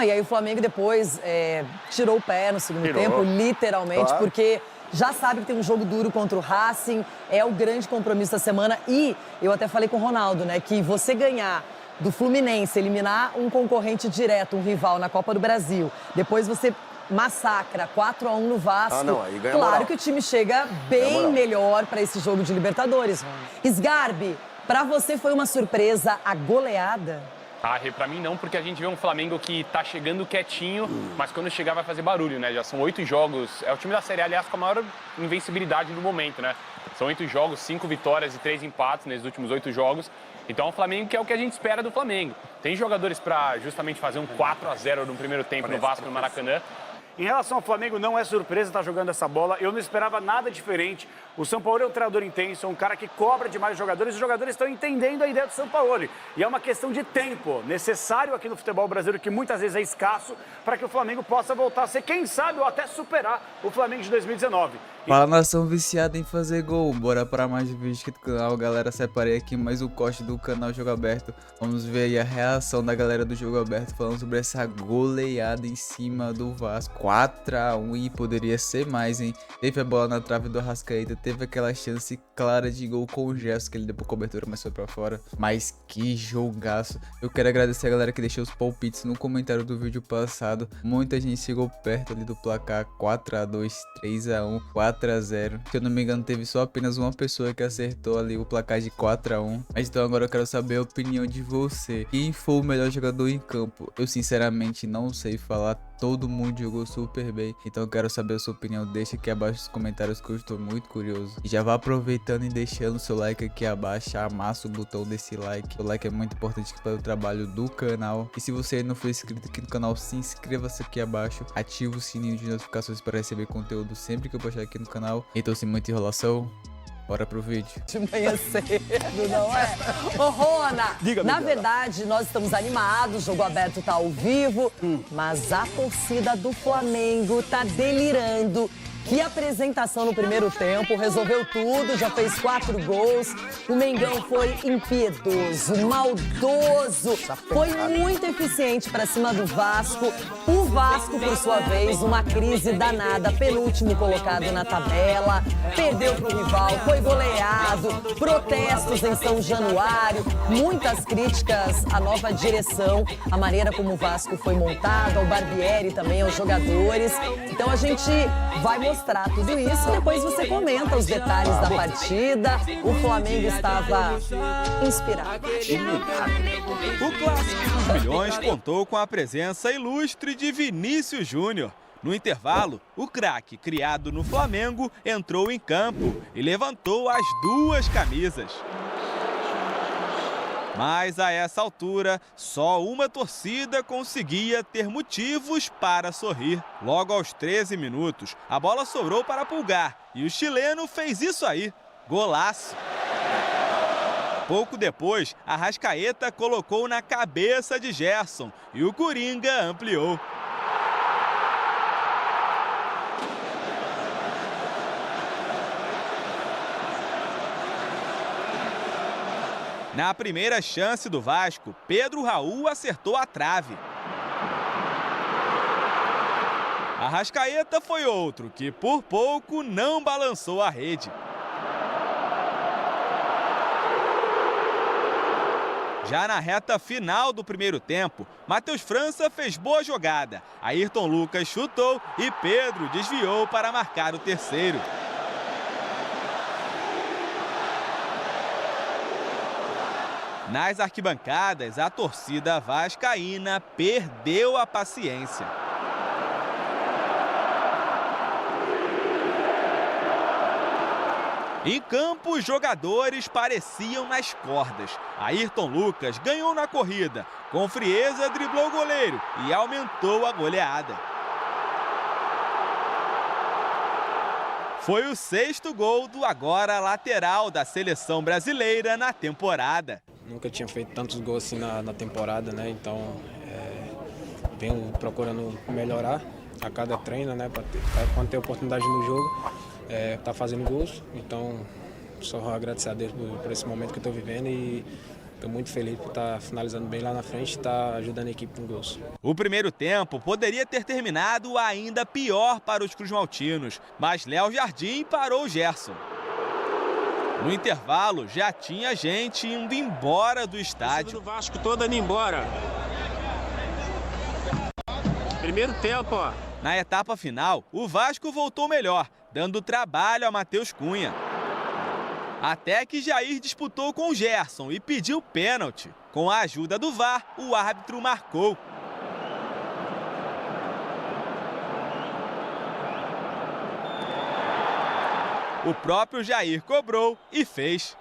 e aí o Flamengo depois tirou o pé no segundo tempo, literalmente, Claro. porque já sabe que tem um jogo duro contra o Racing, é o grande compromisso da semana. E eu até falei com o Ronaldo, né, que você ganhar do Fluminense, eliminar um concorrente direto, um rival na Copa do Brasil, depois você massacra 4-1 no Vasco. Aí ganha claro moral. que o time chega bem melhor para esse jogo de Libertadores. Sgarbi, para você foi uma surpresa a goleada? Pra mim não, porque a gente vê um Flamengo que tá chegando quietinho, mas quando chegar vai fazer barulho, né? Já são 8 jogos, é o time da Série A, aliás, com a maior invencibilidade do momento, né? São 8 jogos, 5 vitórias e 3 empates nesses últimos 8 jogos. Então é um Flamengo que é o que a gente espera do Flamengo. Tem jogadores para justamente fazer um 4-0 no primeiro tempo no Vasco, no Maracanã. Em relação ao Flamengo, não é surpresa estar jogando essa bola. Eu não esperava nada diferente. O Sampaoli é um treinador intenso, é um cara que cobra demais os jogadores. Os jogadores estão entendendo a ideia do Sampaoli. E é uma questão de tempo necessário aqui no futebol brasileiro, que muitas vezes é escasso, para que o Flamengo possa voltar a ser, quem sabe, ou até superar o Flamengo de 2019. Fala, nação viciada em fazer gol. Bora para mais um vídeo aqui do canal, galera. Separei aqui mais um corte do canal Jogo Aberto. Vamos ver aí a reação da galera do Jogo Aberto falando sobre essa goleada em cima do Vasco. 4-1 e poderia ser mais, hein? Teve a bola na trave do Arrascaeta, teve aquela chance clara de gol com o Gerson, que ele deu por cobertura, mas foi pra fora. Mas que jogaço. Eu quero agradecer a galera que deixou os palpites no comentário do vídeo passado. Muita gente chegou perto ali do placar. 4-2, 3-1, 4-0. Se eu não me engano, teve só apenas uma pessoa que acertou ali o placar de 4-1. Mas então agora eu quero saber a opinião de você. Quem foi o melhor jogador em campo? Eu sinceramente não sei falar. Todo mundo jogou super bem, então eu quero saber a sua opinião. Deixa aqui abaixo nos comentários que eu estou muito curioso. E já vá aproveitando e deixando o seu like aqui abaixo, amassa o botão desse like. O like é muito importante para o trabalho do canal. E se você ainda não for inscrito aqui no canal, se inscreva-se aqui abaixo, ative o sininho de notificações para receber conteúdo sempre que eu postar aqui no canal. Então, sem muita enrolação, bora pro vídeo. De manhã cedo, não é? Ô, Rona, na verdade, nós estamos animados, o Jogo Aberto tá ao vivo, mas a torcida do Flamengo tá delirando. Que apresentação no primeiro tempo, resolveu tudo, já fez 4 gols. O Mengão foi impiedoso, maldoso, foi muito eficiente pra cima do Vasco. O Vasco, por sua vez, uma crise danada, penúltimo colocado na tabela, perdeu pro rival, foi goleado, protestos em São Januário, muitas críticas à nova direção, a maneira como o Vasco foi montado, ao Barbieri também, aos jogadores. Então a gente vai mostrar tudo isso e depois você comenta os detalhes da partida. O Flamengo estava inspirado. O Clássico dos Milhões contou com a presença ilustre de Vinícius Júnior. No intervalo, o craque, criado no Flamengo, entrou em campo e levantou as 2 camisas. Mas a essa altura, só uma torcida conseguia ter motivos para sorrir. Logo aos 13 minutos, a bola sobrou para Pulgar e o chileno fez isso aí, golaço. Pouco depois, Arrascaeta colocou na cabeça de Gerson e o Coringa ampliou. Na primeira chance do Vasco, Pedro Raul acertou a trave. Arrascaeta foi outro que, por pouco, não balançou a rede. Já na reta final do primeiro tempo, Matheus França fez boa jogada. Ayrton Lucas chutou e Pedro desviou para marcar o terceiro. Nas arquibancadas, a torcida vascaína perdeu a paciência. Em campo, os jogadores pareciam nas cordas. Ayrton Lucas ganhou na corrida. Com frieza, driblou o goleiro e aumentou a goleada. Foi o 6º gol do agora lateral da seleção brasileira na temporada. Nunca tinha feito tantos gols assim na temporada, né? Então, venho procurando melhorar a cada treino, né? Quando tem oportunidade no jogo, tá fazendo gols. Então, só agradecer a Deus por esse momento que eu estou vivendo e Estou muito feliz por estar finalizando bem lá na frente e estar ajudando a equipe com gols. O primeiro tempo poderia ter terminado ainda pior para os cruzmaltinos, mas Léo Jardim parou o Gerson. No intervalo, já tinha gente indo embora do estádio. O Vasco todo indo embora. Primeiro tempo, ó. Na etapa final, o Vasco voltou melhor, dando trabalho a Matheus Cunha. Até que Jair disputou com o Gerson e pediu pênalti. Com a ajuda do VAR, o árbitro marcou. O próprio Jair cobrou e fez.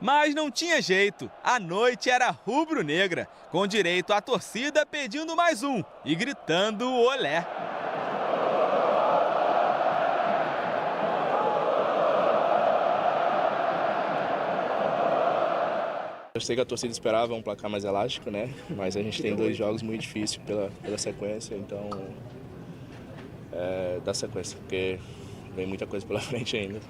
Mas não tinha jeito, a noite era rubro-negra, com direito à torcida pedindo mais um e gritando olé. Eu sei que a torcida esperava um placar mais elástico, né? Mas a gente tem 2 jogos muito difíceis pela sequência, então dá sequência, porque vem muita coisa pela frente ainda.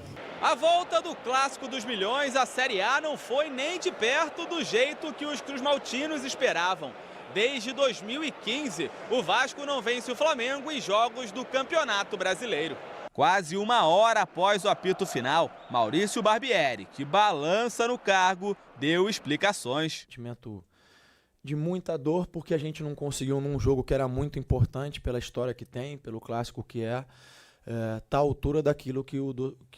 A volta do Clássico dos Milhões à Série A não foi nem de perto do jeito que os cruzmaltinos esperavam. Desde 2015, o Vasco não vence o Flamengo em jogos do Campeonato Brasileiro. Quase 1 hora após o apito final, Maurício Barbieri, que balança no cargo, deu explicações. Sentimento de muita dor, porque a gente não conseguiu num jogo que era muito importante pela história que tem, pelo clássico que tá à altura daquilo que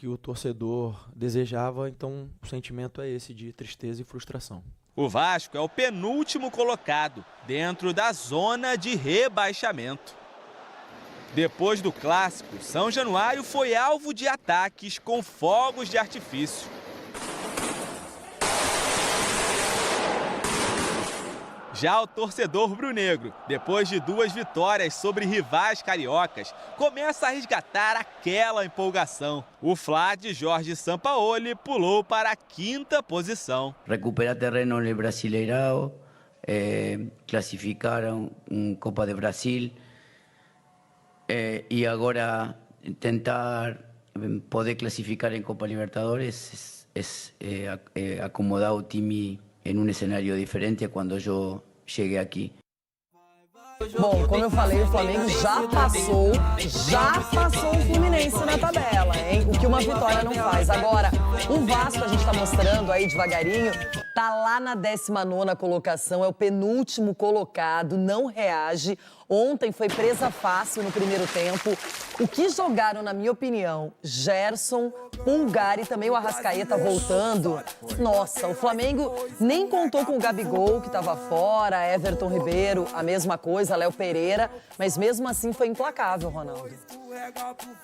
o torcedor desejava. Então o sentimento é esse, de tristeza e frustração. O Vasco é o penúltimo colocado, dentro da zona de rebaixamento. Depois do clássico, São Januário foi alvo de ataques com fogos de artifício. Já o torcedor rubro-negro, depois de 2 vitórias sobre rivais cariocas, começa a resgatar aquela empolgação. O Fla de Jorge Sampaoli pulou para a 5ª posição. Recuperar terreno no Brasileirão, classificaram em Copa do Brasil. Y ahora tentar poder clasificar en Copa Libertadores es acomodar o time en un escenario diferente a cuando yo llegué aquí. Bom, como eu falei, o Flamengo já passou o Fluminense na tabela, hein? O que uma vitória não faz. Agora, o Vasco, a gente tá mostrando aí devagarinho, tá lá na 19ª colocação, é o penúltimo colocado, não reage. Ontem foi presa fácil no primeiro tempo. O que jogaram, na minha opinião, Gerson, Pulgar e também o Arrascaeta voltando. Nossa, o Flamengo nem contou com o Gabigol, que estava fora, Everton Ribeiro, a mesma coisa, Léo Pereira, mas mesmo assim foi implacável, Ronaldo.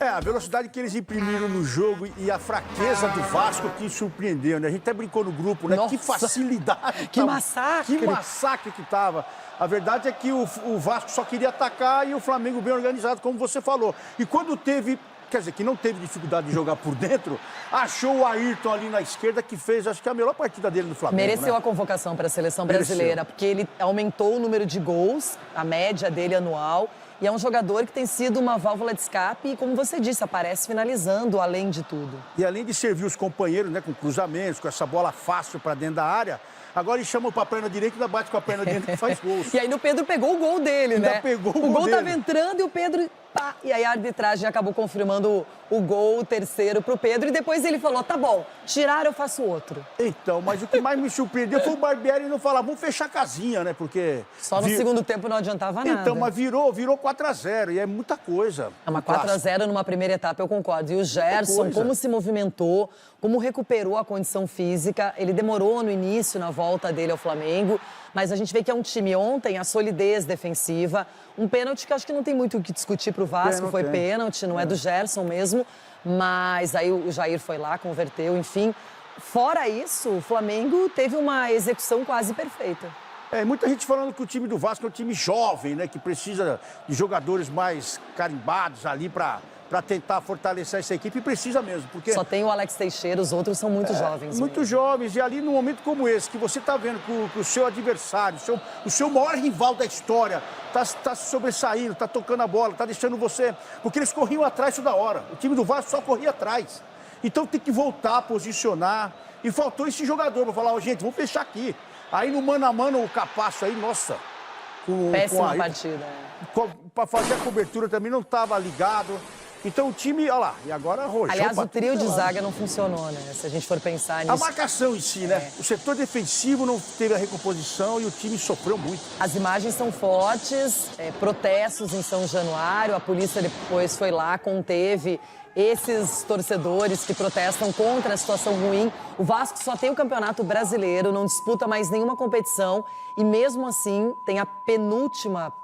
A velocidade que eles imprimiram no jogo e a fraqueza do Vasco que surpreendeu, né? A gente até brincou no grupo, né? Nossa, que facilidade. que massacre. Que massacre que tava. A verdade é que o Vasco só queria atacar e o Flamengo bem organizado, como você falou. E quando teve, quer dizer, que não teve dificuldade de jogar por dentro, achou o Ayrton ali na esquerda, que fez, acho que a melhor partida dele no Flamengo. Mereceu, né? a convocação para a seleção brasileira, porque ele aumentou o número de gols, a média dele anual, e é um jogador que tem sido uma válvula de escape e, como você disse, aparece finalizando além de tudo. E além de servir os companheiros, né, com cruzamentos, com essa bola fácil para dentro da área, agora ele chama para a perna direita e ainda bate com a perna direita e faz gols. E aí o Pedro pegou o gol dele, né? Pegou o gol gol estava dele. entrando e o Pedro... Pá, e aí a arbitragem acabou confirmando o gol, o terceiro pro Pedro. E depois ele falou, tá bom, tirar eu faço outro. Então, mas o que mais me surpreendeu foi o Barbieri não falar, vamos fechar a casinha, né? Porque... Só no segundo tempo não adiantava nada. Então, mas virou 4-0 e é muita coisa. É uma 4-0 numa primeira etapa, eu concordo. E o Gerson, como se movimentou, como recuperou a condição física. Ele demorou no início, na volta dele ao Flamengo. Mas a gente vê que é um time ontem, a solidez defensiva. Um pênalti que acho que não tem muito o que discutir pro Vasco. Foi pênalti, não é do Gerson mesmo. Mas aí o Jair foi lá, converteu, enfim. Fora isso, o Flamengo teve uma execução quase perfeita. Muita gente falando que o time do Vasco é um time jovem, né? Que precisa de jogadores mais carimbados ali para tentar fortalecer essa equipe. E precisa mesmo, porque... Só tem o Alex Teixeira, os outros são muito jovens. Muito jovens. E ali, num momento como esse, que você está vendo que o seu adversário, o seu maior rival da história, está se sobressaindo, está tocando a bola, está deixando você... Porque eles corriam atrás toda hora. O time do Vasco só corria atrás. Então tem que voltar a posicionar. E faltou esse jogador para falar, ó, gente, vamos fechar aqui. Aí no mano a mano, o Capasso aí, nossa. Péssima partida. Para fazer a cobertura também não estava ligado. Então o time, olha lá, e agora arrojou. Aliás, o trio de zaga não funcionou, né? Se a gente for pensar nisso. A marcação em si, né? O setor defensivo não teve a recomposição e o time sofreu muito. As imagens são fortes, protestos em São Januário, a polícia depois foi lá, conteve esses torcedores que protestam contra a situação ruim. O Vasco só tem o Campeonato Brasileiro, não disputa mais nenhuma competição e mesmo assim tem a penúltima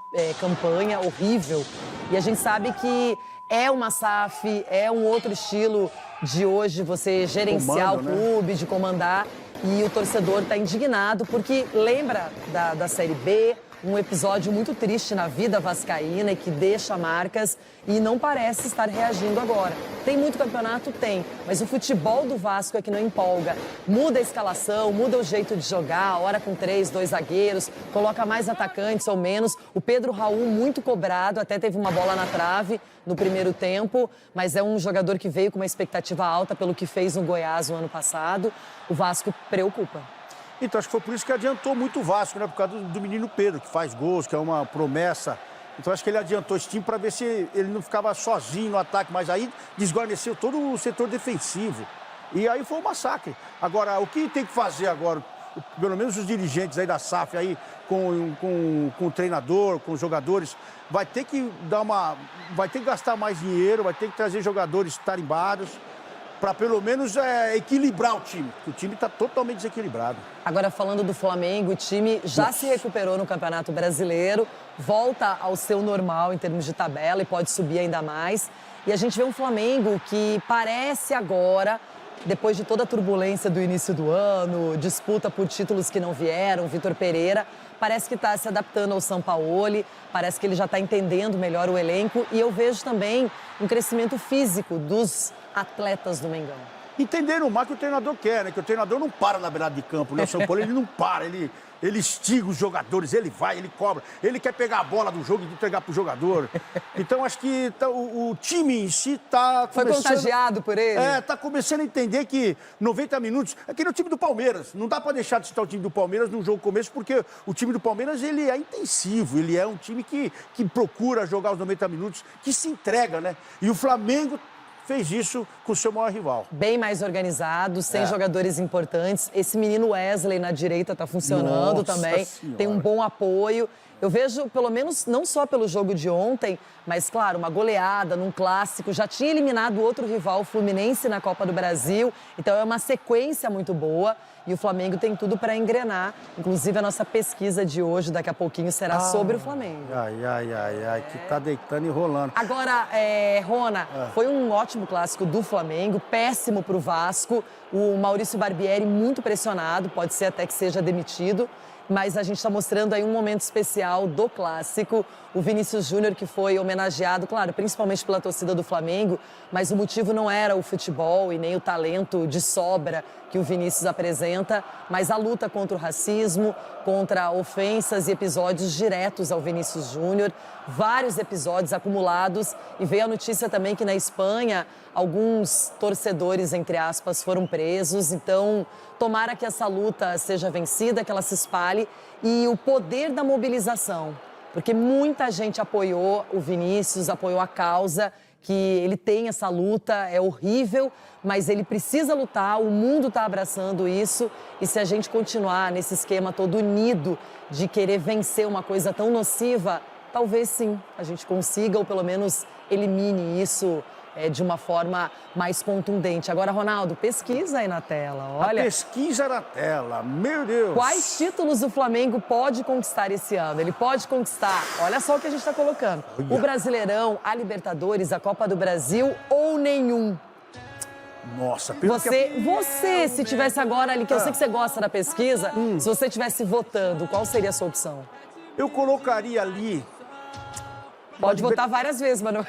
campanha horrível. E a gente sabe que é uma SAF, é um outro estilo de hoje você gerenciar o clube, de comandar. E o torcedor está indignado porque lembra da Série B, um episódio muito triste na vida vascaína e que deixa marcas e não parece estar reagindo agora. Tem muito campeonato? Tem, mas o futebol do Vasco é que não empolga. Muda a escalação, muda o jeito de jogar, hora com 3, 2 zagueiros, coloca mais atacantes ou menos. O Pedro Raul muito cobrado, até teve uma bola na trave no primeiro tempo, mas é um jogador que veio com uma expectativa alta pelo que fez no Goiás no ano passado. O Vasco preocupa. Então, acho que foi por isso que adiantou muito o Vasco, né? Por causa do menino Pedro, que faz gols, que é uma promessa. Então, acho que ele adiantou esse time para ver se ele não ficava sozinho no ataque. Mas aí desguarneceu todo o setor defensivo. E aí foi um massacre. Agora, o que tem que fazer agora, pelo menos os dirigentes aí da SAF, aí, com o treinador, com os jogadores, vai ter que gastar mais dinheiro, vai ter que trazer jogadores tarimbados, para pelo menos equilibrar o time, porque o time está totalmente desequilibrado. Agora, falando do Flamengo, o time já se recuperou no Campeonato Brasileiro, volta ao seu normal em termos de tabela e pode subir ainda mais. E a gente vê um Flamengo que parece agora, depois de toda a turbulência do início do ano, disputa por títulos que não vieram, Vitor Pereira, parece que está se adaptando ao Sampaoli, parece que ele já está entendendo melhor o elenco e eu vejo também um crescimento físico dos atletas do Mengão. Entenderam o que o treinador quer, né? Que o treinador não para na beirada de campo, né? O São Paulo, ele não para, ele instiga os jogadores, ele vai, ele cobra, ele quer pegar a bola do jogo e entregar pro jogador. Então, acho que o time em si tá começando... Foi contagiado por ele? Tá começando a entender que 90 minutos... É que no time do Palmeiras, não dá para deixar de citar o time do Palmeiras no jogo começo, porque o time do Palmeiras, ele é intensivo, ele é um time que procura jogar os 90 minutos, que se entrega, né? E o Flamengo fez isso com o seu maior rival. Bem mais organizado, sem jogadores importantes. Esse menino Wesley na direita está funcionando também. Senhora. Tem um bom apoio. Eu vejo, pelo menos, não só pelo jogo de ontem, mas, claro, uma goleada num clássico. Já tinha eliminado outro rival, o Fluminense, na Copa do Brasil. Então, é uma sequência muito boa. E o Flamengo tem tudo para engrenar. Inclusive, a nossa pesquisa de hoje, daqui a pouquinho, será sobre o Flamengo. Ai, que tá deitando e rolando. Agora, Rona, foi um ótimo clássico do Flamengo, péssimo para o Vasco. O Maurício Barbieri muito pressionado, pode ser até que seja demitido. Mas a gente está mostrando aí um momento especial do clássico. O Vinícius Júnior, que foi homenageado, claro, principalmente pela torcida do Flamengo, mas o motivo não era o futebol e nem o talento de sobra que o Vinícius apresenta, mas a luta contra o racismo, contra ofensas e episódios diretos ao Vinícius Júnior. Vários episódios acumulados. E veio a notícia também que na Espanha, alguns torcedores, entre aspas, foram presos. Então, tomara que essa luta seja vencida, que ela se espalhe. E o poder da mobilização, porque muita gente apoiou o Vinícius, apoiou a causa, que ele tem essa luta, é horrível, mas ele precisa lutar, o mundo está abraçando isso. E se a gente continuar nesse esquema todo unido de querer vencer uma coisa tão nociva, talvez sim, a gente consiga ou pelo menos elimine isso de uma forma mais contundente. Agora, Ronaldo, pesquisa aí na tela, olha. A pesquisa na tela, meu Deus. Quais títulos o Flamengo pode conquistar esse ano? Ele pode conquistar, olha só o que a gente está colocando. O Brasileirão, a Libertadores, a Copa do Brasil ou nenhum? Nossa, você, se tivesse agora ali, que eu sei que você gosta da pesquisa, se você estivesse votando, qual seria a sua opção? Eu colocaria ali... Pode votar várias vezes, Manoel.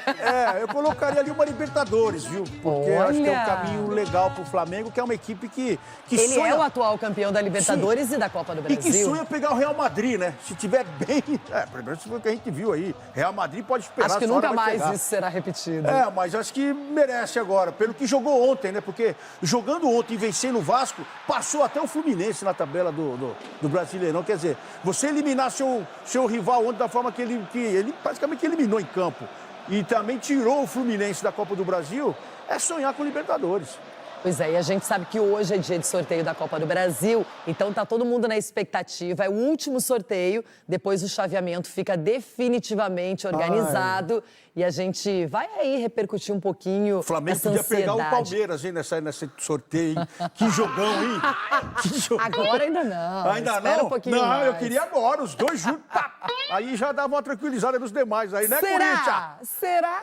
Eu colocaria ali uma Libertadores, viu? Porque eu acho que é um caminho legal pro Flamengo, que é uma equipe que Ele sonha... é o atual campeão da Libertadores e da Copa do Brasil. E que sonha pegar o Real Madrid, né? Se tiver bem... primeiro isso foi o que a gente viu aí. Real Madrid pode esperar. Acho que nunca mais isso será repetido. Mas acho que merece agora, pelo que jogou ontem, né? Porque jogando ontem e vencendo o Vasco, passou até o Fluminense na tabela do Brasileirão. Quer dizer, você eliminar seu rival ontem da forma que ele praticamente eliminou em campo e também tirou o Fluminense da Copa do Brasil, é sonhar com Libertadores. Pois é, e a gente sabe que hoje é dia de sorteio da Copa do Brasil, então tá todo mundo na expectativa. É o último sorteio, depois o chaveamento fica definitivamente organizado. E a gente vai aí repercutir um pouquinho O Flamengo essa podia ansiedade. pegar o Palmeiras, hein, nesse sorteio, hein? Que jogão, hein? Que jogão. Agora ainda não. Ainda Espera não? um pouquinho não, mais. eu queria agora, os dois juntos. Aí já dava uma tranquilizada nos demais aí, né, Corinthians? Será?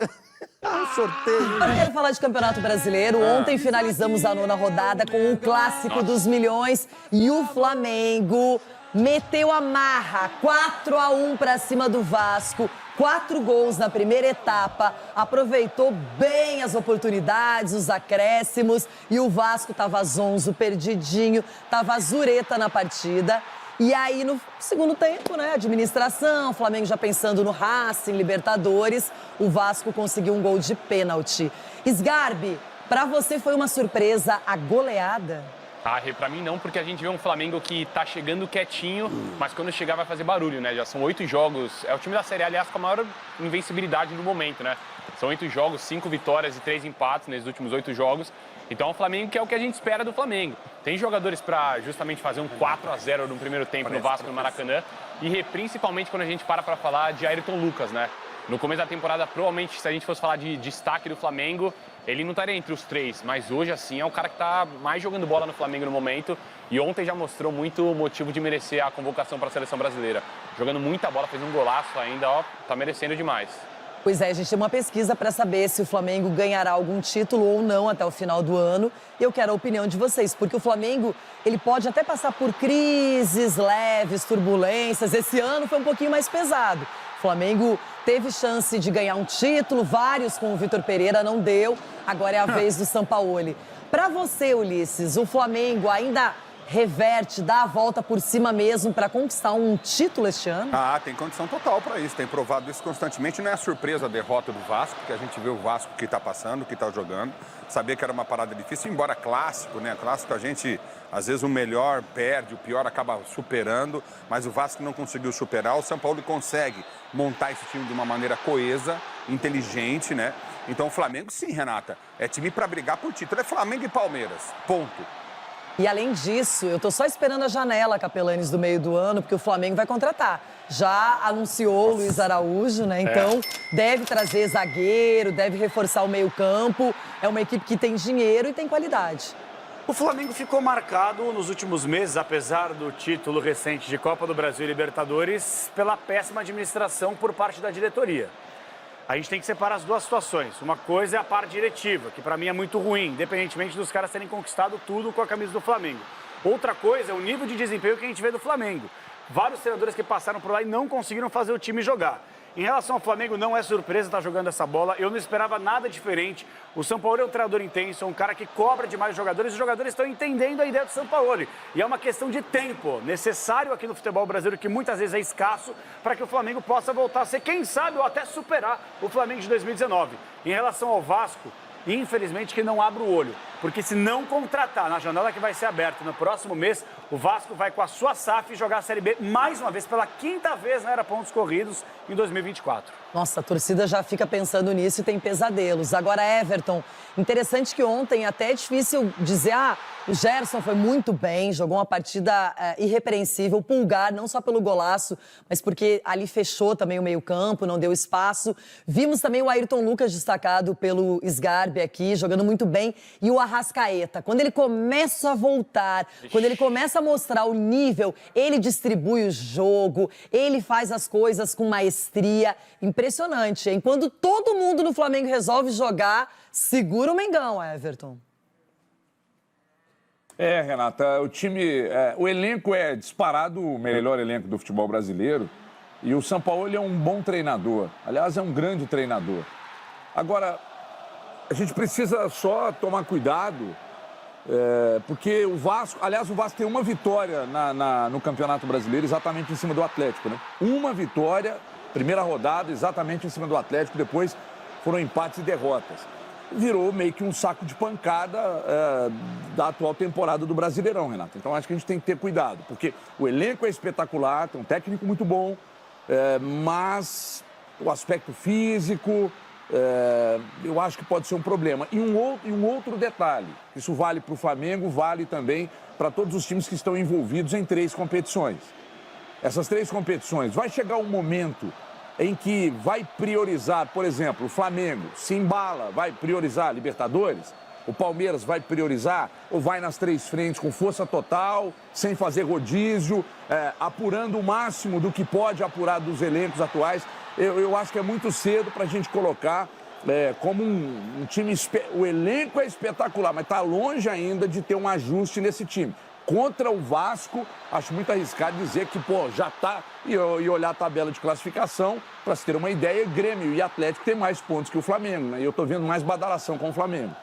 Um sorteio. Agora eu quero falar de Campeonato Brasileiro. Ontem finalizamos a 9ª rodada com o clássico dos milhões e o Flamengo meteu a marra, 4-1 para cima do Vasco. 4 gols na primeira etapa, aproveitou bem as oportunidades, os acréscimos, e o Vasco tava zonzo, perdidinho, tava zureta na partida. E aí, no segundo tempo, né, administração, o Flamengo já pensando no Racing, Libertadores, o Vasco conseguiu um gol de pênalti. Sgarbi, pra você foi uma surpresa a goleada? Pra mim não, porque a gente vê um Flamengo que tá chegando quietinho, mas quando chegar vai fazer barulho, né? Já são 8 jogos, é o time da Série A, aliás, com a maior invencibilidade no momento, né? São 8 jogos, 5 vitórias e 3 empates nesses últimos 8 jogos. Então é um Flamengo que é o que a gente espera do Flamengo. Tem jogadores pra justamente fazer um 4-0 no primeiro tempo no Vasco, no Maracanã. E principalmente quando a gente para falar de Ayrton Lucas, né? No começo da temporada, provavelmente, se a gente fosse falar de destaque do Flamengo, ele não estaria entre os 3. Mas hoje, assim, é o cara que está mais jogando bola no Flamengo no momento. E ontem já mostrou muito motivo de merecer a convocação para a Seleção Brasileira. Jogando muita bola, fez um golaço ainda, tá merecendo demais. Pois é, a gente tem uma pesquisa para saber se o Flamengo ganhará algum título ou não até o final do ano. E eu quero a opinião de vocês, porque o Flamengo, ele pode até passar por crises leves, turbulências. Esse ano foi um pouquinho mais pesado. O Flamengo teve chance de ganhar um título, vários com o Vitor Pereira, não deu. Agora é a vez do Sampaoli. Para você, Ulisses, o Flamengo ainda reverte, dá a volta por cima mesmo para conquistar um título este ano? Tem condição total para isso, tem provado isso constantemente. Não é a surpresa a derrota do Vasco, que a gente vê o Vasco que está passando, que está jogando. Sabia que era uma parada difícil, embora clássico, né? Clássico a gente, às vezes o melhor perde, o pior acaba superando, mas o Vasco não conseguiu superar. O São Paulo consegue montar esse time de uma maneira coesa, inteligente, né? Então o Flamengo, sim, Renata, é time para brigar por título. É Flamengo e Palmeiras, ponto. E além disso, eu tô só esperando a janela, Capelanes, do meio do ano, porque o Flamengo vai contratar. Já anunciou o Luiz Araújo, né? Então, deve trazer zagueiro, deve reforçar o meio-campo. É uma equipe que tem dinheiro e tem qualidade. O Flamengo ficou marcado nos últimos meses, apesar do título recente de Copa do Brasil e Libertadores, pela péssima administração por parte da diretoria. A gente tem que separar as duas situações. Uma coisa é a parte diretiva, que para mim é muito ruim, independentemente dos caras terem conquistado tudo com a camisa do Flamengo. Outra coisa é o nível de desempenho que a gente vê do Flamengo. Vários treinadores que passaram por lá e não conseguiram fazer o time jogar. Em relação ao Flamengo, não é surpresa estar jogando essa bola. Eu não esperava nada diferente. O Sampaoli é um treinador intenso, é um cara que cobra demais os jogadores. Os jogadores estão entendendo a ideia do Sampaoli. E é uma questão de tempo necessário aqui no futebol brasileiro, que muitas vezes é escasso, para que o Flamengo possa voltar a ser, quem sabe, ou até superar o Flamengo de 2019. Em relação ao Vasco, infelizmente que não abre o olho, porque se não contratar na janela que vai ser aberta no próximo mês, o Vasco vai com a sua SAF jogar a Série B mais uma vez, pela 5ª vez na Era Pontos Corridos em 2024. Nossa, a torcida já fica pensando nisso e tem pesadelos. Agora, Everton, interessante que ontem até é difícil dizer, o Gerson foi muito bem, jogou uma partida irrepreensível, Pulgar, não só pelo golaço, mas porque ali fechou também o meio-campo, não deu espaço. Vimos também o Ayrton Lucas destacado pelo Sgarbi aqui, jogando muito bem, e o Arrascaeta. Quando ele começa a voltar, quando ele começa a mostrar o nível, ele distribui o jogo, ele faz as coisas com maestria. Impressionante, hein? Quando todo mundo no Flamengo resolve jogar, segura o Mengão, Everton. Renata, o time, o elenco é disparado o melhor elenco do futebol brasileiro. E o Sampaoli é um bom treinador. Aliás, é um grande treinador. Agora, a gente precisa só tomar cuidado, porque o Vasco... Aliás, o Vasco tem uma vitória no Campeonato Brasileiro exatamente em cima do Atlético, né? Uma vitória, primeira rodada, exatamente em cima do Atlético. Depois foram empates e derrotas. Virou meio que um saco de pancada da atual temporada do Brasileirão, Renato. Então, acho que a gente tem que ter cuidado, porque o elenco é espetacular, tem um técnico muito bom, mas o aspecto físico... eu acho que pode ser um problema. E um outro detalhe, isso vale para o Flamengo, vale também para todos os times que estão envolvidos em 3 competições. Essas 3 competições, vai chegar um momento em que vai priorizar, por exemplo, o Flamengo se embala, vai priorizar Libertadores, o Palmeiras vai priorizar ou vai nas 3 frentes com força total, sem fazer rodízio, apurando o máximo do que pode apurar dos elencos atuais. Eu acho que é muito cedo para a gente colocar como um time... O elenco é espetacular, mas está longe ainda de ter um ajuste nesse time. Contra o Vasco, acho muito arriscado dizer que, já está... E olhar a tabela de classificação, para se ter uma ideia, Grêmio e Atlético tem mais pontos que o Flamengo, né? E eu estou vendo mais badalação com o Flamengo.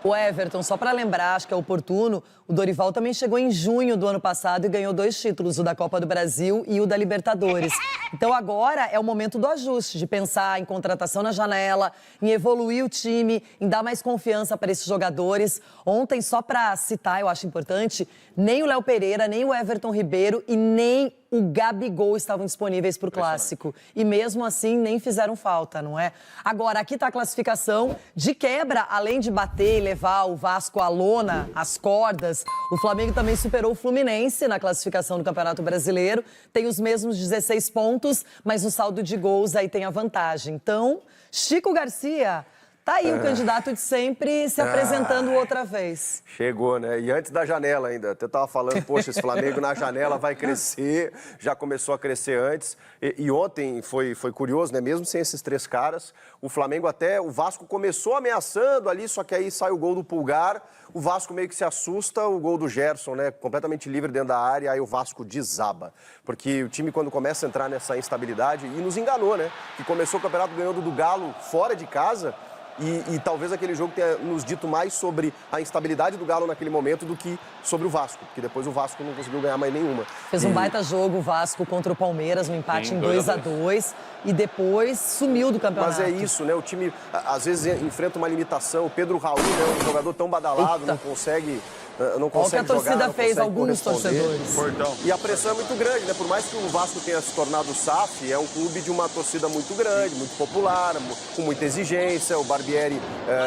O Everton, só para lembrar, acho que é oportuno, o Dorival também chegou em junho do ano passado e ganhou 2 títulos, o da Copa do Brasil e o da Libertadores. Então agora é o momento do ajuste, de pensar em contratação na janela, em evoluir o time, em dar mais confiança para esses jogadores. Ontem, só para citar, eu acho importante, nem o Léo Pereira, nem o Everton Ribeiro e nem o Gabigol estavam disponíveis para o Clássico. E mesmo assim, nem fizeram falta, não é? Agora, aqui está a classificação. De quebra, além de bater e levar o Vasco à lona, às cordas, o Flamengo também superou o Fluminense na classificação do Campeonato Brasileiro. Tem os mesmos 16 pontos, mas o saldo de gols aí tem a vantagem. Então, Chico Garcia... Tá aí o candidato de sempre se apresentando outra vez. Chegou, né? E antes da janela ainda. Até tava falando, poxa, esse Flamengo na janela vai crescer. Já começou a crescer antes. E ontem foi curioso, né? Mesmo sem esses 3 caras, o Flamengo o Vasco começou ameaçando ali, só que aí sai o gol do Pulgar. O Vasco meio que se assusta, o gol do Gerson, né? Completamente livre dentro da área, aí o Vasco desaba. Porque o time, quando começa a entrar nessa instabilidade, e nos enganou, né? Que começou o campeonato ganhando do Galo fora de casa. E talvez aquele jogo tenha nos dito mais sobre a instabilidade do Galo naquele momento do que sobre o Vasco, porque depois o Vasco não conseguiu ganhar mais nenhuma. Fez um baita jogo o Vasco contra o Palmeiras, no empate em 2-2, e depois sumiu do campeonato. Mas é isso, né? O time às vezes enfrenta uma limitação. O Pedro Raul, né? Um jogador tão badalado, não consegue Olha o que a torcida fez, alguns torcedores. E a pressão é muito grande, né? Por mais que o Vasco tenha se tornado SAF, é um clube de uma torcida muito grande, muito popular, com muita exigência. O Barbieri,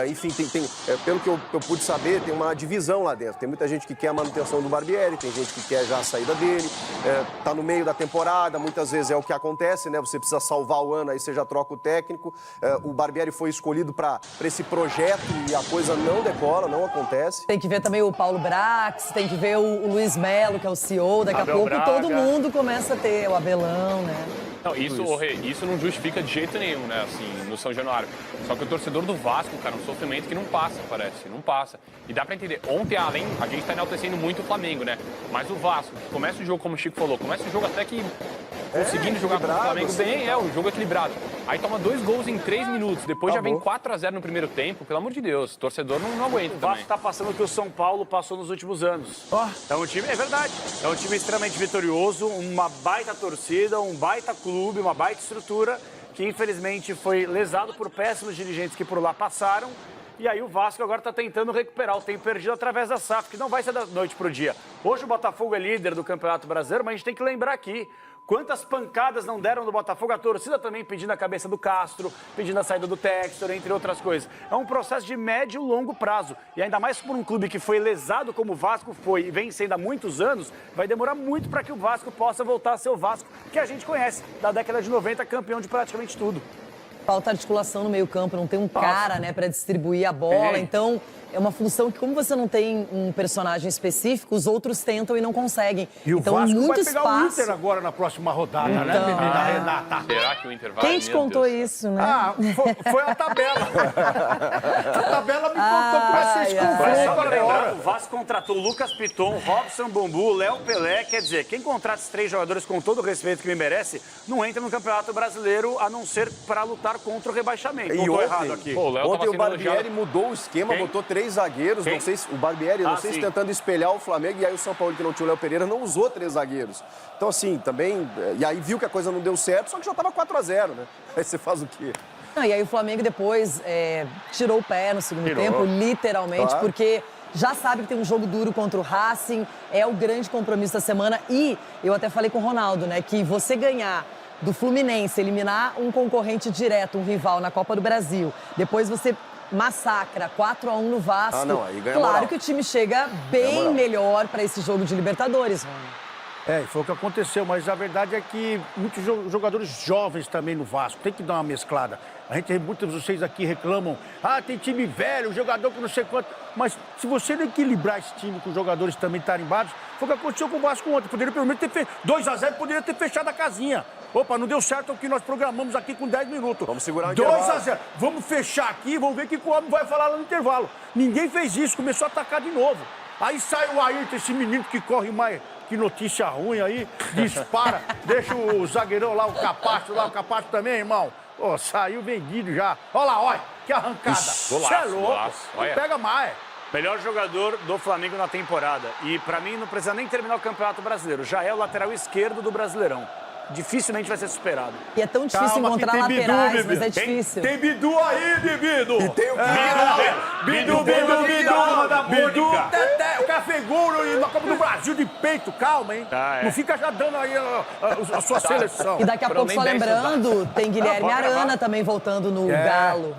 enfim, pelo que eu pude saber, tem uma divisão lá dentro. Tem muita gente que quer a manutenção do Barbieri, tem gente que quer já a saída dele. Tá no meio da temporada, muitas vezes é o que acontece, né? Você precisa salvar o ano, aí você já troca o técnico. O Barbieri foi escolhido para esse projeto e a coisa não decola, não acontece. Tem que ver também o Paulo Brax, tem que ver o Luiz Melo, que é o CEO. Daqui Abel a pouco Braga. Todo mundo começa a ter o Abelão, né? Não, isso não justifica de jeito nenhum, né, assim, no São Januário. Só que o torcedor do Vasco, cara, é um sofrimento que não passa, parece, não passa. E dá pra entender, ontem, a gente tá enaltecendo muito o Flamengo, né? Mas o Vasco, começa o jogo, como o Chico falou, começa o jogo até que conseguindo jogar contra o Flamengo bem, o jogo equilibrado. Aí toma 2 gols em 3 minutos, depois já vem 4-0 no primeiro tempo, pelo amor de Deus, o torcedor não aguenta O também. Vasco tá passando o que o São Paulo passou nos últimos anos. É um time, é verdade, é um time extremamente vitorioso, uma baita torcida, um baita clube, uma baita estrutura, que infelizmente foi lesado por péssimos dirigentes que por lá passaram. E aí o Vasco agora está tentando recuperar o tempo perdido através da SAF, que não vai ser da noite pro dia. Hoje o Botafogo é líder do Campeonato Brasileiro, mas a gente tem que lembrar aqui quantas pancadas não deram do Botafogo, a torcida também pedindo a cabeça do Castro, pedindo a saída do Textor, entre outras coisas. É um processo de médio e longo prazo. E ainda mais por um clube que foi lesado como o Vasco foi e vem sendo há muitos anos, vai demorar muito para que o Vasco possa voltar a ser o Vasco que a gente conhece, da década de 90, campeão de praticamente tudo. falta articulação no meio-campo, não tem um cara, né, para distribuir a bola. Então, é uma função que, como você não tem um personagem específico, os outros tentam e não conseguem. E o então, Vasco muito vai pegar espaço. o Inter agora na próxima rodada, né, Então, menina Renata? Será que o Inter vai? Quem te contou isso, né? Ah, foi a tabela. A tabela me contou que vai ser esse Só confronto para lembrar, agora. o Vasco contratou o Lucas Piton, Robson Bambu, Léo Pelé. Quer dizer, quem contrata esses 3 jogadores com todo o respeito que me merece, não entra no Campeonato Brasileiro a não ser para lutar contra o rebaixamento. Não tô errado aqui. Ontem o Barbieri mudou o esquema, botou 3 zagueiros. Não sei se o Barbieri, não sei se tentando espelhar o Flamengo, e aí o São Paulo, que não tinha o Léo Pereira, não usou 3 zagueiros. Então, assim, também. E aí viu que a coisa não deu certo, só que já estava 4-0, né? Aí você faz o quê? Não, e aí o Flamengo depois tirou o pé no segundo tempo, literalmente, Claro. porque já sabe que tem um jogo duro contra o Racing, é o grande compromisso da semana. E eu até falei com o Ronaldo, né, que você ganhar do Fluminense, eliminar um concorrente direto, um rival na Copa do Brasil, depois você massacra 4-1 no Vasco. Ah, não, aí ganha claro moral. que o time chega bem melhor para esse jogo de Libertadores, Rony. Foi o que aconteceu, mas a verdade é que muitos jogadores jovens também no Vasco, tem que dar uma mesclada. Muitos de vocês aqui reclamam, tem time velho, jogador que não sei quanto. Mas se você não equilibrar esse time com os jogadores também tarimbados, foi o que aconteceu com o Vasco ontem. Poderia pelo menos ter feito 2-0, poderia ter fechado a casinha. Opa, não deu certo o que nós programamos aqui com 10 minutos. Vamos segurar o 2-0. Vamos fechar aqui, vamos ver o que o homem vai falar lá no intervalo. Ninguém fez isso, começou a atacar de novo. Aí sai o Ayrton, esse menino que corre mais. Que notícia ruim aí, dispara, deixa o zagueirão lá, o Capacho também, irmão. Saiu vendido já. Olha lá, olha, que arrancada. Você é louco, não pega mais. Melhor jogador do Flamengo na temporada. E pra mim não precisa nem terminar o Campeonato Brasileiro. Já é o lateral esquerdo do Brasileirão. Dificilmente vai ser superado. E é tão difícil encontrar laterais, mas é difícil. Tem Bidu aí, Bidu. E tem o Bidu, Teté, o cara fez gol na Copa do Brasil de peito, calma, hein? Não fica já dando aí a sua seleção. E daqui a pouco, só lembrando, tem Guilherme Arana também voltando no Galo.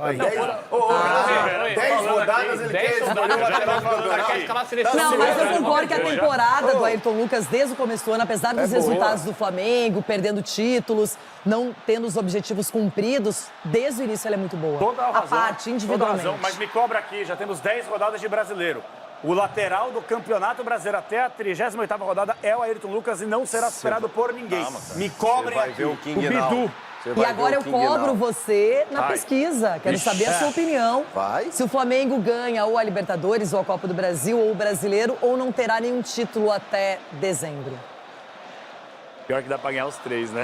10 rodadas, ele quer escolher o lateral do campeonato. Não, mas eu concordo que a temporada do Ayrton Lucas, desde o começo do ano, apesar dos resultados do Flamengo, perdendo títulos, não tendo os objetivos cumpridos, desde o início ela é muito boa. Toda a razão. A parte, individualmente. Toda a razão, mas me cobra aqui, já temos 10 rodadas de brasileiro. O lateral do Campeonato Brasileiro até a 38ª rodada é o Ayrton Lucas e não será superado por ninguém. Me cobrem aqui. O Bidu. E agora eu cobro você na pesquisa. Quero saber a sua opinião. Se o Flamengo ganha ou a Libertadores, ou a Copa do Brasil, ou o Brasileiro, ou não terá nenhum título até dezembro. Pior que dá pra ganhar os 3, né?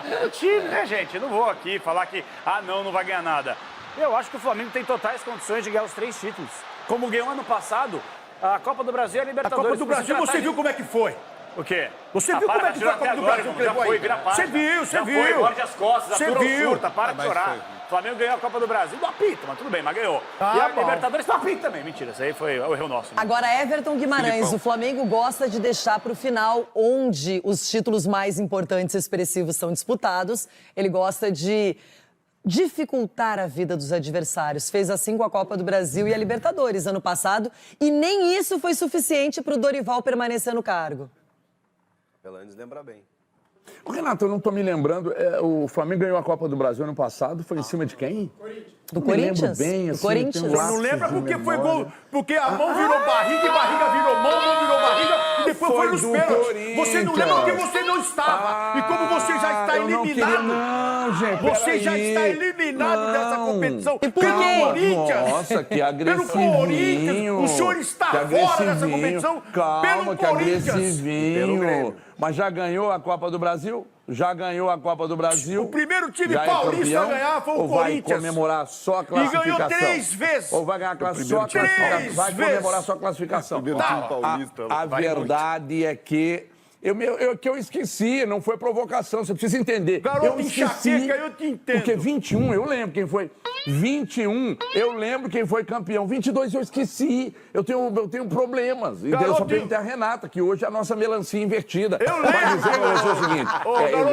Pelo time, né, gente? Eu não vou aqui falar que, não vai ganhar nada. Eu acho que o Flamengo tem totais condições de ganhar os 3 títulos. Como ganhou ano passado, a Copa do Brasil e a Libertadores. A Copa do Brasil, você viu como é que foi? O quê? Você viu como é que foi a Copa do Brasil que levou aí? Você viu. Foi, morde as costas, você atura viu. Surta, para de chorar. O Flamengo ganhou a Copa do Brasil, não apita, mas tudo bem, mas ganhou. E a Libertadores não apita também. Mentira, isso aí foi o erro nosso. Né? Agora, Everton Guimarães, o Flamengo gosta de deixar para o final, onde os títulos mais importantes e expressivos são disputados. Ele gosta de dificultar a vida dos adversários. Fez assim com a Copa do Brasil e a Libertadores ano passado. E nem isso foi suficiente para o Dorival permanecer no cargo. Pelanes lembra bem. Renato, eu não estou me lembrando. O Flamengo ganhou a Copa do Brasil ano passado. Foi em cima de quem? Do Corinthians? Bem, do assim, Corinthians. Não lembra porque foi gol. Porque a mão virou barriga e barriga virou mão virou barriga e depois foi nos pênaltis. Você não lembra porque você não estava. E como você já está eliminado. Não, gente. Você já está eliminado dessa competição. E por quê? Corinthians. Nossa, que agressivinho. Pelo Corinthians. O senhor está fora dessa competição. Calma, que Corinthians. agressivinho. Mas já ganhou a Copa do Brasil? Já ganhou a Copa do Brasil? O primeiro time já paulista a ganhar foi o Corinthians. Vai comemorar só a classificação? E ganhou 3 vezes. Ou vai ganhar só a classificação? Vai comemorar só a classificação. Primeiro time paulista. A verdade é que eu esqueci, não foi provocação, você precisa entender. Garoto enxaqueca, eu te entendo. Porque 21, eu lembro quem foi. 21, eu lembro quem foi campeão. 22, eu esqueci. Eu tenho problemas. E eu só perguntei a Renata, que hoje é a nossa melancia invertida. Eu lembro. Pra dizer pra você o seguinte,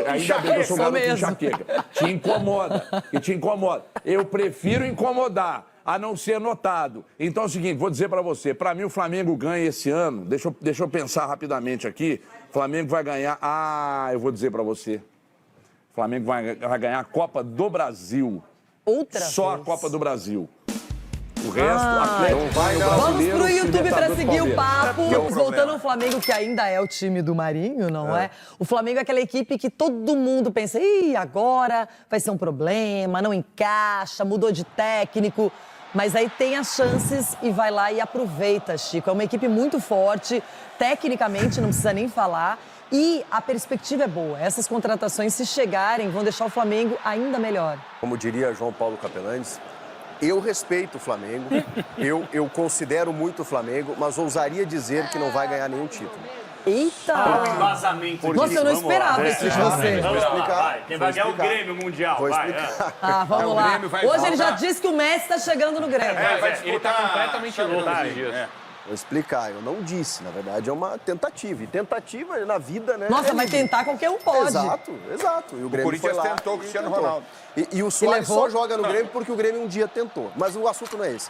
ainda bem que eu sou garoto mesmo. enxaqueca. Te incomoda. Eu prefiro incomodar a não ser notado. Então é o seguinte, vou dizer pra você, pra mim o Flamengo ganha esse ano, deixa eu pensar rapidamente aqui, o Flamengo vai ganhar, eu vou dizer pra você, Flamengo vai ganhar a Copa do Brasil. Outra Só vez. a Copa do Brasil. O resto, Atlético, não vai, não. Vamos Brasileiro, pro YouTube para Libertadores, seguir o Palmeiras. papo. Que é o problema. Voltando ao Flamengo, que ainda é o time do Marinho, não é? O Flamengo é aquela equipe que todo mundo pensa, ih, agora vai ser um problema, não encaixa, mudou de técnico. Mas aí tem as chances e vai lá e aproveita, Chico. É uma equipe muito forte, tecnicamente, não precisa nem falar. E a perspectiva é boa. Essas contratações, se chegarem, vão deixar o Flamengo ainda melhor. Como diria João Paulo Capelanes, eu respeito o Flamengo, eu considero muito o Flamengo, mas ousaria dizer que não vai ganhar nenhum título. Eita! Olha o embasamento Nossa, disso. eu não Vamos esperava lá. isso de você. Vou explicar. Vai. Quem vai ganhar é o Grêmio Mundial. Vou Vai, explicar. Ah, vamos o lá. Grêmio vai Hoje ele já voltar. disse que o Messi está chegando no Grêmio. Ele tá completamente louco esses dias. Vou explicar, eu não disse, na verdade é uma tentativa. E tentativa na vida, né? Nossa, é mas livre. tentar qualquer um pode. Exato, exato. E o Grêmio Corinthians foi lá tentou o e Cristiano tentou. Ronaldo. E o Suárez levou? só joga no Grêmio porque o Grêmio um dia tentou. Mas o assunto não é esse.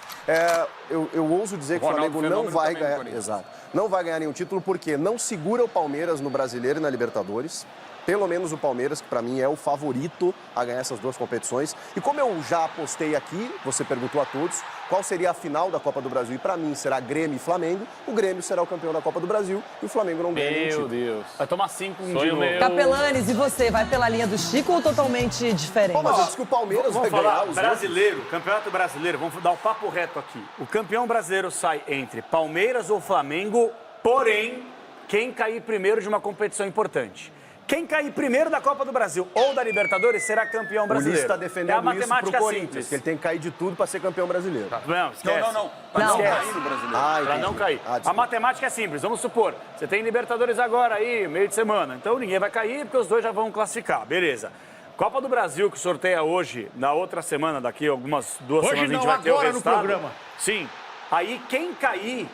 Eu ouso dizer que o Ronaldo Flamengo não Fenômeno vai também no ganhar. Corinthians. Exato. Não vai ganhar nenhum título porque não segura o Palmeiras no Brasileiro e na Libertadores. Pelo menos o Palmeiras, que para mim é o favorito a ganhar essas duas competições. E como eu já apostei aqui, você perguntou a todos, qual seria a final da Copa do Brasil? E para mim será Grêmio e Flamengo. O Grêmio será o campeão da Copa do Brasil e o Flamengo não ganha nenhum Meu título. Deus. Vai tomar 5 de Sonho novo. meu. Capelanes, e você? Vai pela linha do Chico ou totalmente diferente? Pô, mas eu disse que o Palmeiras Vamos vai falar ganhar os brasileiro, Campeonato Brasileiro, vamos dar o papo reto aqui. O campeão brasileiro sai entre Palmeiras ou Flamengo, porém, quem cair primeiro de uma competição importante. Quem cair primeiro da Copa do Brasil ou da Libertadores será campeão O brasileiro. Ulisses está É a defendendo isso pro matemática Corinthians, simples. que ele tem que cair de tudo para ser campeão brasileiro. Não, esquece. Não. Para não Não. cair no brasileiro. Ah, Para entendi. não cair. A desculpa. matemática é simples. Vamos supor, você tem Libertadores agora aí, meio de semana. Então ninguém vai cair porque os dois já vão classificar. Beleza. Copa do Brasil, que sorteia hoje, na outra semana, daqui algumas 2 Hoje semanas, a gente não, vai ter o agora no resultado. programa. Sim. Aí quem cair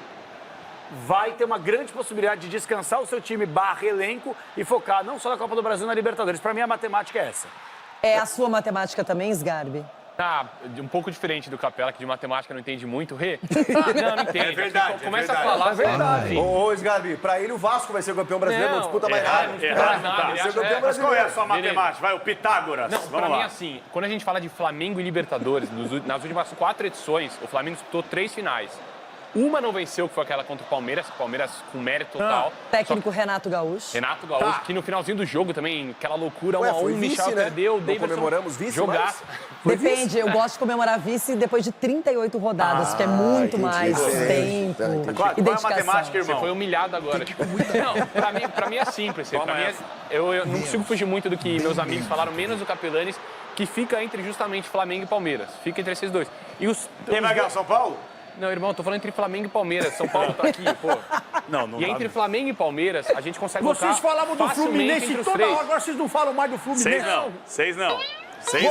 vai ter uma grande possibilidade de descansar o seu time barra elenco e focar não só na Copa do Brasil, na Libertadores. Para mim, a matemática é essa. É a sua matemática também, Sgarbi? Ah, um pouco diferente do Capela, que de matemática não entende muito. Rê? Não entende. É verdade, Começa é a verdade. falar. É verdade. enfim. Ô, Sgarbi, pra ele o Vasco vai ser o campeão brasileiro, não disputa mais nada. Errado, Não, tá. ele Seu acha- campeão é, mas qual é a sua Beleza. matemática? Vai, o Pitágoras. Não, Vamos pra lá. mim, assim, quando a gente fala de Flamengo e Libertadores, nas últimas 4 edições, o Flamengo disputou 3 finais. Uma não venceu, que foi aquela contra o Palmeiras com mérito total. Técnico Renato Gaúcho. Renato Gaúcho, que no finalzinho do jogo também, aquela loucura, Ué, 1 a 1, foi o vice, Michel né? perdeu, o Não Davidson comemoramos vice, jogaço. Depende, eu gosto de comemorar vice depois de 38 rodadas, que é muito entendi. mais Entendi. tempo Qual é e a dedicação. matemática, Você irmão? foi humilhado agora. Tipo, não, pra mim é simples. Pra mim eu não consigo fugir muito do que meus amigos falaram, menos o Capelanes, que fica entre justamente Flamengo e Palmeiras. Fica entre esses dois. E Quem vai ganhar, São Paulo? Não, irmão, eu tô falando entre Flamengo e Palmeiras. São Paulo tá aqui, pô. Não E entre Flamengo e Palmeiras, a gente consegue Vocês colocar falavam do facilmente Fluminense entre os toda três. hora, agora vocês não falam mais do Fluminense. Vocês não. Vocês,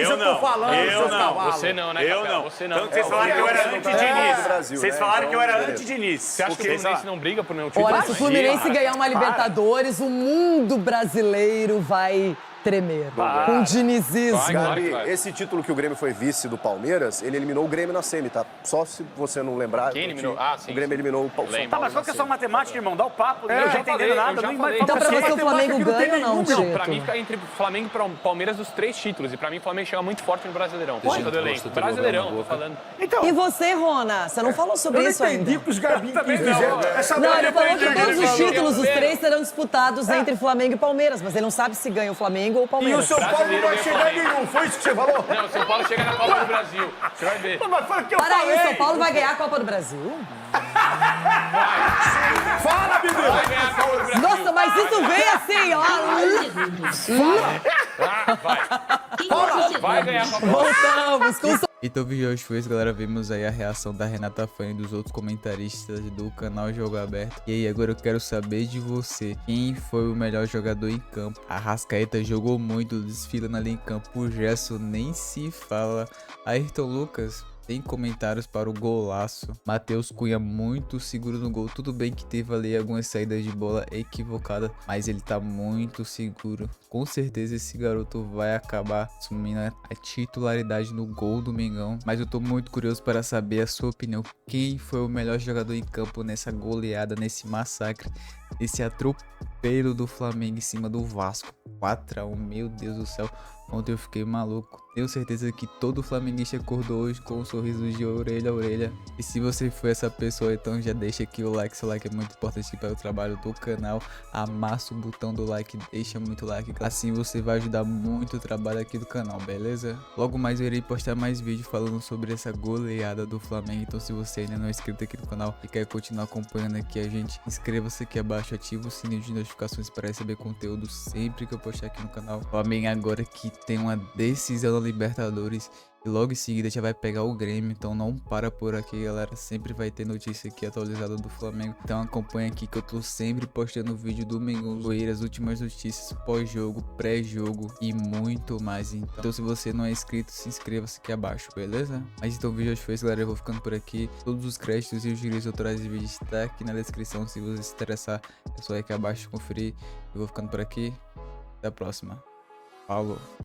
eu tô falando, Eu seus não. cavalos. Você não, né, Eu Capela? não. Você não. Tanto que vocês falaram que eu era anti-Diniz. Vocês falaram que eu era anti-Diniz. Você acha que o Fluminense não briga por nenhum título? Olha, se o Fluminense ganhar uma Libertadores, o mundo brasileiro vai tremer. Com dinizismo. Vai, claro que Gabi, vai. esse título que o Grêmio foi vice do Palmeiras, ele eliminou o Grêmio na semi, tá? Só se você não lembrar. Quem eliminou? O Grêmio eliminou o São Lembro. Tá, Paulo. mas qual que é a sua matemática, irmão? Dá o papo. Eu Eu já já entendendo falei, nada. eu já Não falei. vai Então, pra falar você, o Flamengo ganha ou não, Não, título? pra mim fica entre Flamengo e Palmeiras os 3 títulos. E pra mim o Flamengo chega muito forte no Brasileirão. Por conta do elenco. Brasileirão, tô falando. Então, E você, Rona? Você não falou sobre eu não isso ainda. entendi o que os Garbinhos Também quis não, dizer. velho. Essa Não, bola ele falou que depois todos ele os falou. títulos, os 3 serão disputados entre Flamengo e Palmeiras, mas ele não sabe se ganha o Flamengo ou o E o Palmeiras. São Paulo não Brasileiro vai ganha chegar Flamengo. nenhum, foi isso que você falou? Não, o São Paulo chega na Copa do Brasil. Você vai ver. Mas foi o que eu Para falei. aí, o São Paulo vai ganhar a Copa do Brasil? Fala, menino. Vai ganhar a Copa do Brasil. Nossa, mas isso veio assim, ó. Vai ganhar a Copa do Brasil. Voltamos com o Então o vídeo de hoje foi isso, galera. Vimos aí a reação da Renata Fã e dos outros comentaristas do canal Jogo Aberto. E aí, agora eu quero saber de você. Quem foi o melhor jogador em campo? A Arrascaeta jogou muito, desfilando ali em campo. O Gerson nem se fala. Ayrton Lucas... Tem comentários para o golaço. Matheus Cunha muito seguro no gol. Tudo bem que teve ali algumas saídas de bola equivocadas, mas ele tá muito seguro. Com certeza esse garoto vai acabar assumindo a titularidade no gol do Mengão. Mas eu tô muito curioso para saber a sua opinião. Quem foi o melhor jogador em campo nessa goleada, nesse massacre esse atropelo do Flamengo em cima do Vasco. 4-1, meu Deus do céu. Ontem eu fiquei maluco. Tenho certeza que todo flamenguista acordou hoje com um sorriso de orelha a orelha. E se você foi essa pessoa, então já deixa aqui o like. Seu like é muito importante para o trabalho do canal. Amassa o botão do like, deixa muito like. Assim você vai ajudar muito o trabalho aqui do canal, beleza? Logo mais eu irei postar mais vídeos falando sobre essa goleada do Flamengo. Então se você ainda não é inscrito aqui no canal e quer continuar acompanhando aqui a gente, inscreva-se aqui abaixo, ativa o sininho de notificações para receber conteúdo sempre que eu postar aqui no canal. O Flamengo agora que tem uma decisão da Libertadores e logo em seguida já vai pegar o Grêmio, então não para por aqui, galera. Sempre vai ter notícia aqui atualizada do Flamengo, então acompanha aqui que eu tô sempre postando vídeo do Mengão Zoeira, as últimas notícias, pós-jogo, pré-jogo e muito mais. Então se você não é inscrito, se inscreva-se aqui abaixo, beleza? Mas então o vídeo hoje foi isso, galera. Eu vou ficando por aqui. Todos os créditos e os direitos autorais de vídeo está aqui na descrição. Se você se interessar, é só ir aqui abaixo conferir. Eu vou ficando por aqui. Até a próxima. Falou.